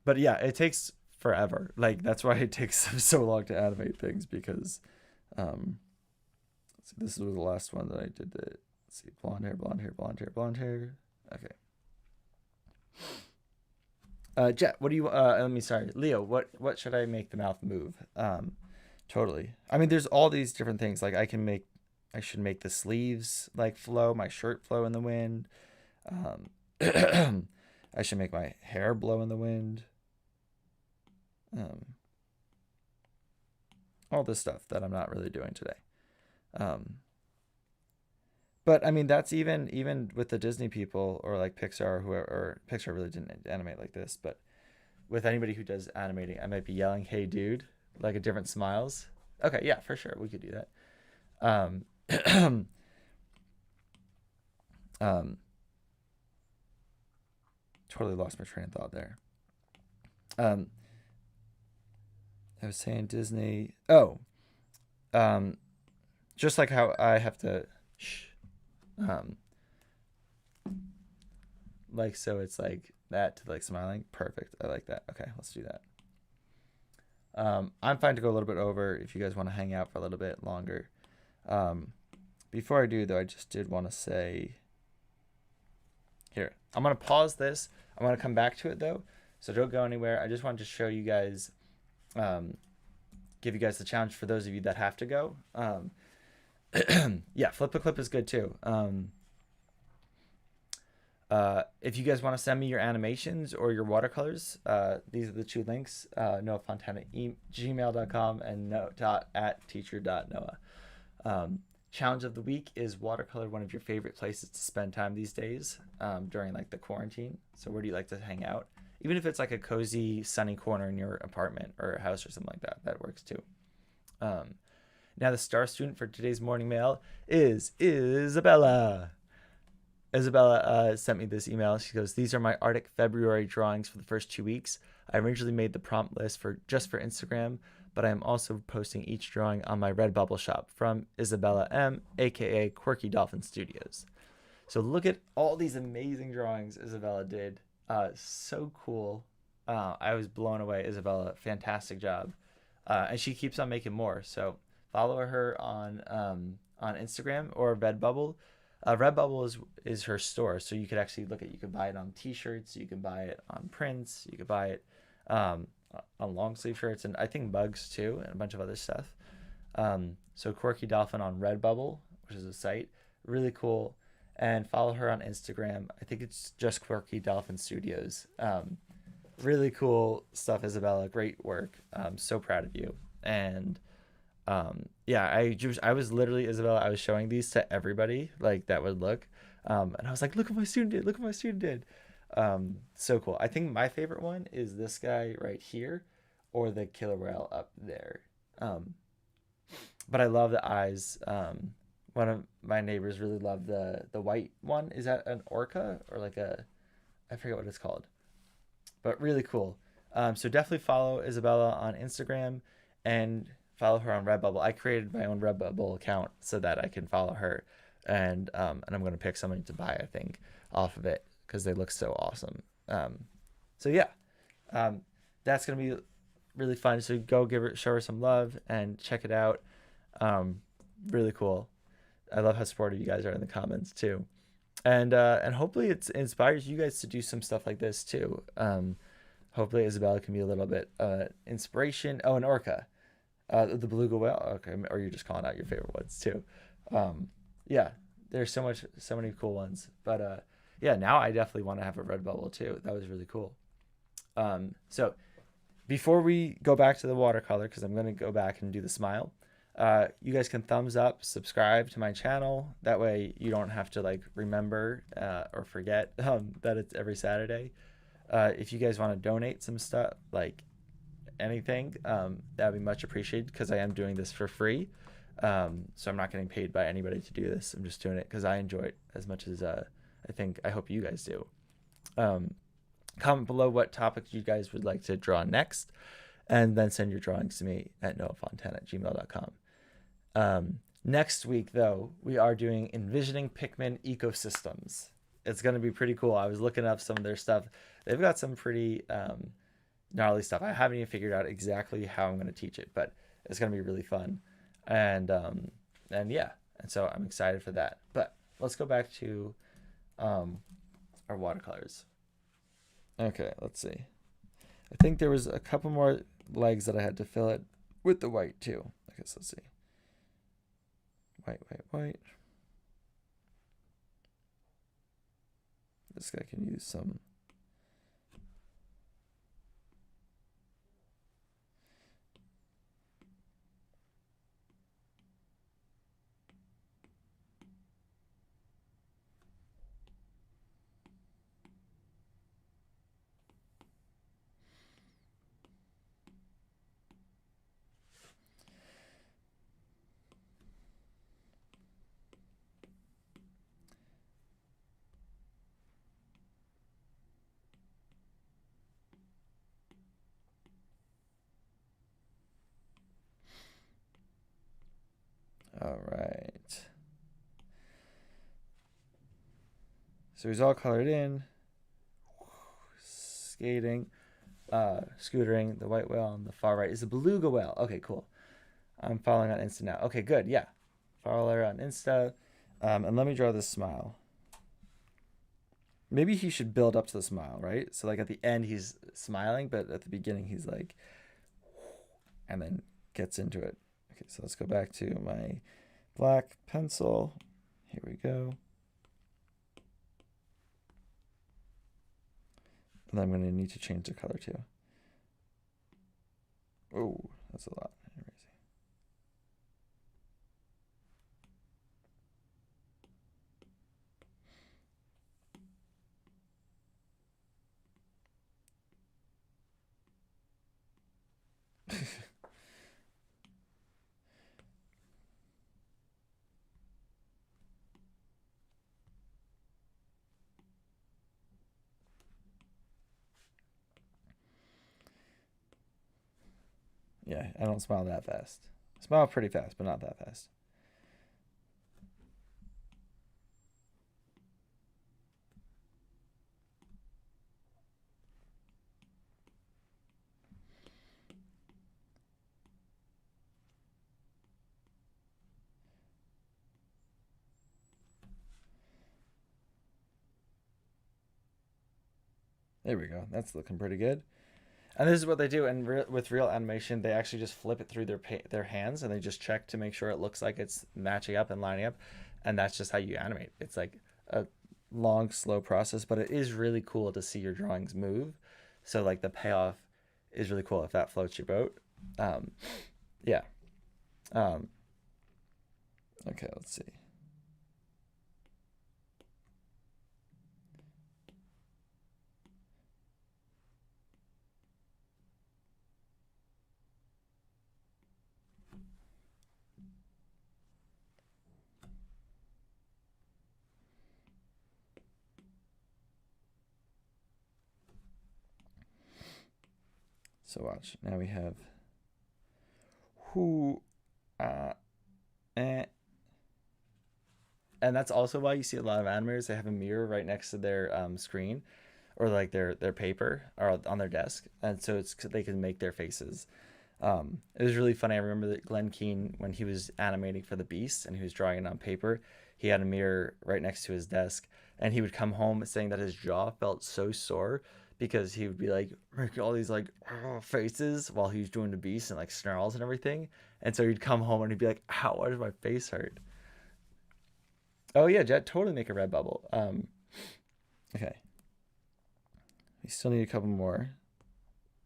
but yeah, it takes forever. Like that's why it takes so long to animate things, because let's see, this was the last one that I did. Let's see, blonde hair, blonde hair, blonde hair, blonde hair. Okay. Jet, what do you? Sorry, Leo. What should I make the mouth move? Totally. I mean, there's all these different things. Like I should make the sleeves like flow, my shirt flow in the wind. I should make my hair blow in the wind. All this stuff that I'm not really doing today. But I mean, that's even with the Disney people or like Pixar or whoever. Or Pixar really didn't animate like this, but with anybody who does animating, I might be yelling, "Hey, dude!" like a different smiles. Okay, yeah, for sure. We could do that. Um, um, totally lost my train of thought there. Um, I was saying Disney. Oh, um, just like how I have to, shh, um, like so it's like that to like smiling. Perfect. I like that. Okay, let's do that. I'm fine to go a little bit over if you guys want to hang out for a little bit longer. Um, Before I do though, I just did want to say here. I'm gonna pause this. I'm gonna come back to it though, so don't go anywhere. I just wanted to show you guys, um, give you guys the challenge for those of you that have to go. Yeah, flip a clip is good too. If you guys want to send me your animations or your watercolors, these are the two links: noahfontana@gmail.com and no.at teacher.noah. Challenge of the week is watercolor one of your favorite places to spend time these days during like the quarantine. So where do you like to hang out? Even if it's like a cozy, sunny corner in your apartment or a house or something like that, that works too. Um, Now the star student for today's morning mail is Isabella. Isabella sent me this email. She goes, "These are my Arctic February drawings for the first 2 weeks. I originally made the prompt list for just for Instagram, but I am also posting each drawing on my Redbubble shop from Isabella M, aka Quirky Dolphin Studios." So look at all these amazing drawings Isabella did. So cool. I was blown away. Isabella, fantastic job. And she keeps on making more. So follow her on Instagram or Redbubble. Redbubble is her store, so you could actually look at. You could buy it on T-shirts, you can buy it on prints, you could buy it um, on long sleeve shirts, and I think mugs too, and a bunch of other stuff. So Quirky Dolphin on Redbubble, which is a site, really cool. And follow her on Instagram. I think it's just Quirky Dolphin Studios. Really cool stuff, Isabella. Great work. I'm so proud of you. And yeah, I was literally, Isabella, I was showing these to everybody like that would look, and I was like, look what my student did, look what my student did. So cool. I think my favorite one is this guy right here, or the killer whale up there. um but I love the eyes. One of my neighbors really loved the white one. Is that an orca or like a, I forget what it's called, but really cool. So definitely follow Isabella on Instagram and follow her on Redbubble. I created my own Redbubble account so that I can follow her, and I'm gonna pick something to buy, I think, off of it because they look so awesome. So yeah, um, that's gonna be really fun. So go show her some love and check it out. Um, Really cool. I love how supportive you guys are in the comments too, and hopefully it inspires you guys to do some stuff like this too. Hopefully Isabella can be a little bit inspiration. Oh, and orca, the beluga whale. Okay, or you're just calling out your favorite ones too. Yeah, there's so many cool ones. But yeah, now I definitely want to have a Redbubble too. That was really cool. So before we go back to the watercolor, because I'm going to go back and do the smile, you guys can thumbs up, subscribe to my channel. That way you don't have to like remember or forget that it's every Saturday. If you guys want to donate some stuff, like anything, that would be much appreciated because I am doing this for free. So I'm not getting paid by anybody to do this. I'm just doing it because I enjoy it as much as I hope you guys do. Comment below what topics you guys would like to draw next, and then send your drawings to me at noahfontana@gmail.com. Next week, though, we are doing Envisioning Pikmin Ecosystems. It's going to be pretty cool. I was looking up some of their stuff. They've got some pretty gnarly stuff. I haven't even figured out exactly how I'm going to teach it, but it's going to be really fun. And yeah, and so I'm excited for that. But let's go back to our watercolors. Okay, let's see. I think there was a couple more legs that I had to fill it with the white too. I guess let's see. White, white, white. This guy can use some. So he's all colored in. Skating, scootering, the white whale on the far right is the beluga whale. Okay, cool. I'm following on Insta now. Okay, good. Yeah. Follow her on Insta. And let me draw this smile. Maybe he should build up to the smile, right? So like at the end he's smiling, but at the beginning he's like, and then gets into it. Okay, so let's go back to my black pencil. Here we go. And I'm going to need to change the color too. Oh, that's a lot. Yeah, I don't smile that fast. I smile pretty fast, but not that fast. There we go. That's looking pretty good. And this is what they do. And with real animation, they actually just flip it through their hands, and they just check to make sure it looks like it's matching up and lining up. And that's just how you animate. It's like a long, slow process, but it is really cool to see your drawings move. So like the payoff is really cool if that floats your boat. Um, yeah. Um, okay, let's see. So watch. Now we have who, eh. And that's also why you see a lot of animators. They have a mirror right next to their screen, or like their paper, or on their desk, and so it's they can make their faces. It was really funny. I remember that Glenn Keane, when he was animating for the Beast and he was drawing it on paper, he had a mirror right next to his desk, and he would come home saying that his jaw felt so sore because he would be like making all these like faces while he was doing the Beast and like snarls and everything, and so he'd come home and he'd be like, "Ow, why does my face hurt?" Oh yeah, Jet, totally make a red bubble. Okay, we still need a couple more.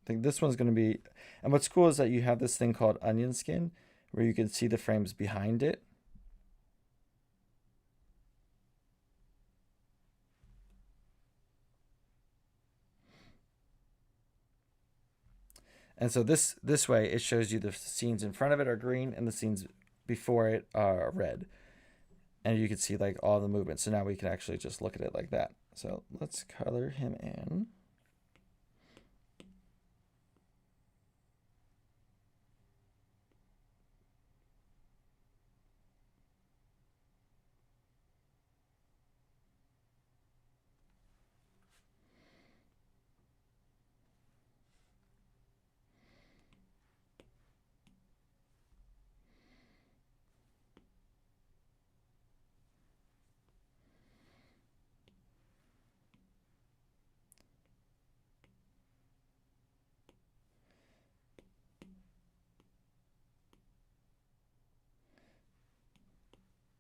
I think this one's going to be, and what's cool is that you have this thing called onion skin where you can see the frames behind it. And so this way it shows you the scenes in front of it are green and the scenes before it are red. And you can see like all the movement. So now we can actually just look at it like that. So let's color him in.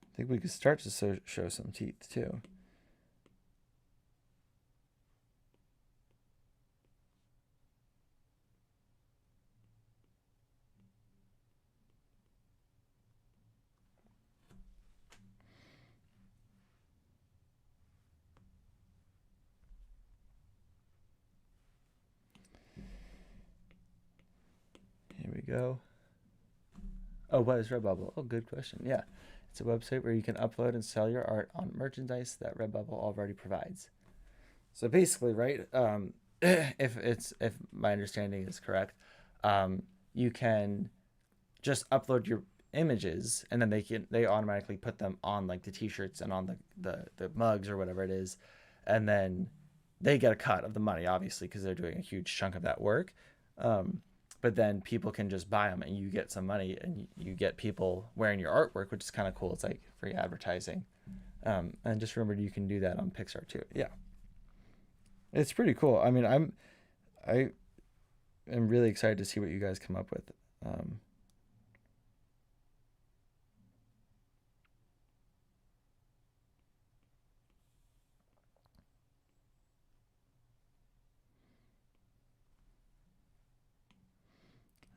I think we could start to show some teeth too. Here we go. Oh, what is Redbubble? Oh, good question. Yeah, it's a website where you can upload and sell your art on merchandise that Redbubble already provides. So basically, right? If my understanding is correct, you can just upload your images, and then they automatically put them on like the t-shirts and on the mugs or whatever it is, and then they get a cut of the money, obviously, because they're doing a huge chunk of that work. But then people can just buy them and you get some money and you get people wearing your artwork, which is kind of cool. It's like free advertising. And just remember, you can do that on Pixar too. Yeah, it's pretty cool. I mean, I am really excited to see what you guys come up with.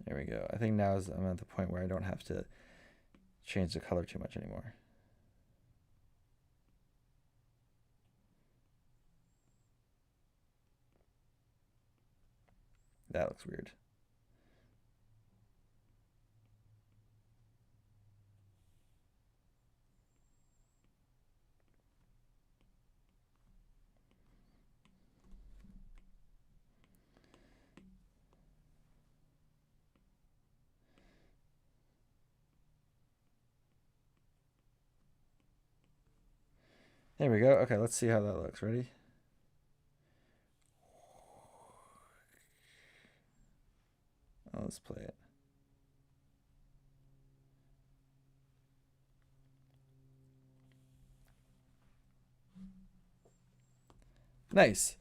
There we go. I think now I'm at the point where I don't have to change the color too much anymore. That looks weird. There we go. Okay, let's see how that looks. Ready? Oh, let's play it. Nice.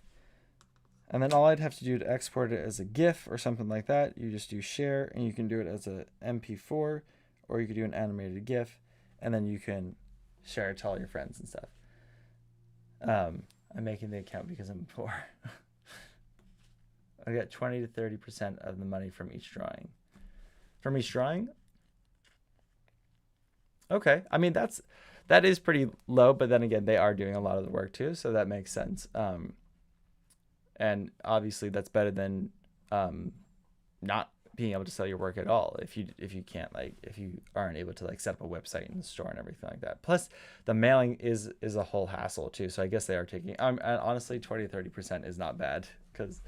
And then all I'd have to do to export it as a GIF or something like that, you just do share, and you can do it as a MP4, or you could do an animated GIF, and then you can share it to all your friends and stuff. I'm making the account because I'm poor. I get 20 to 30% of the money from each drawing. From each drawing? Okay. I mean, that is pretty low, but then again, they are doing a lot of the work too, so that makes sense. And obviously that's better than not being able to sell your work at all if you can't, like, if you aren't able to like set up a website and store and everything like that. Plus the mailing is a whole hassle too, so I guess they are taking honestly 20 to 30% is not bad because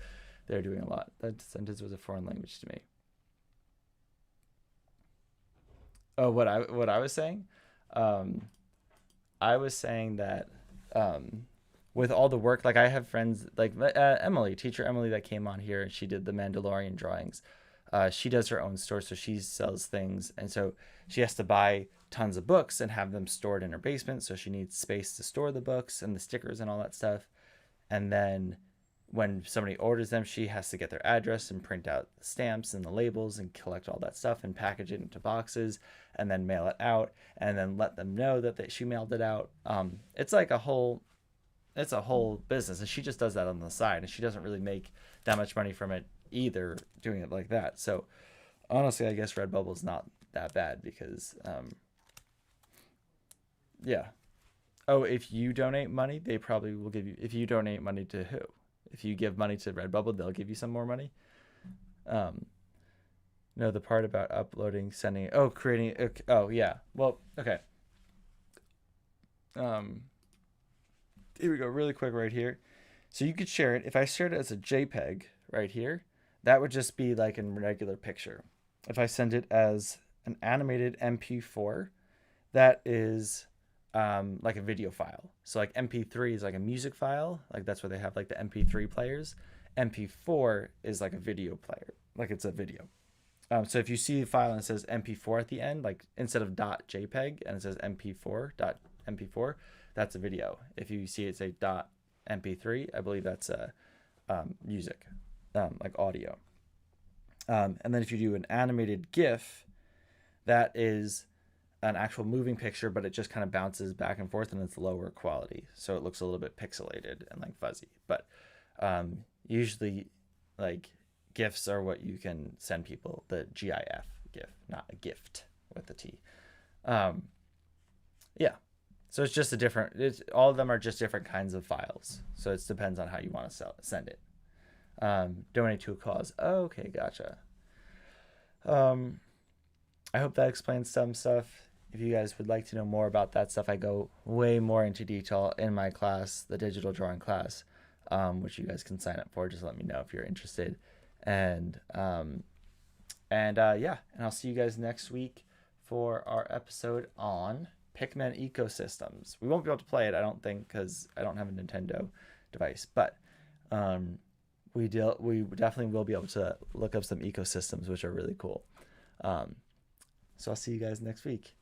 they're doing a lot. That sentence was a foreign language to me. Oh, what I was saying, I was saying that with all the work, like I have friends like Emily, teacher Emily, that came on here and she did the Mandalorian drawings. She does her own store, so she sells things, and so she has to buy tons of books and have them stored in her basement. So she needs space to store the books and the stickers and all that stuff. And then when somebody orders them, she has to get their address and print out the stamps and the labels and collect all that stuff and package it into boxes and then mail it out and then let them know that she mailed it out. It's like it's a whole business, and she just does that on the side, and she doesn't really make that much money from it either doing it like that. So honestly, I guess Redbubble's not that bad because yeah. Oh, if you donate money, they probably will give you. If you donate money to who? If you give money to Redbubble, they'll give you some more money. Um, no, the part about uploading, sending. Oh, creating. Okay, oh, yeah. Well, okay. Um, Here we go, really quick right here. So you could share it. If I shared it as a JPEG right here, that would just be like a regular picture. If I send it as an animated MP4, that is like a video file. So like MP3 is like a music file, like that's where they have like the MP3 players. MP4 is like a video player, like it's a video. So if you see a file and it says MP4 at the end, like instead of .jpeg and it says MP4, that's a video. If you see it say .mp3, I believe that's music, like audio. And then if you do an animated GIF, that is an actual moving picture, but it just kind of bounces back and forth and it's lower quality. So it looks a little bit pixelated and like fuzzy. But usually like GIFs are what you can send people, the GIF, GIF, not a gift with a T. Yeah. So it's just all of them are just different kinds of files. So it depends on how you want to send it. Donate to a cause. Oh, okay, gotcha. I hope that explains some stuff. If you guys would like to know more about that stuff, I go way more into detail in my class, the digital drawing class, which you guys can sign up for. Just let me know if you're interested. And yeah, and I'll see you guys next week for our episode on Pikmin ecosystems. We won't be able to play it, I don't think, because I don't have a Nintendo device. But we definitely will be able to look up some ecosystems, which are really cool. So I'll see you guys next week.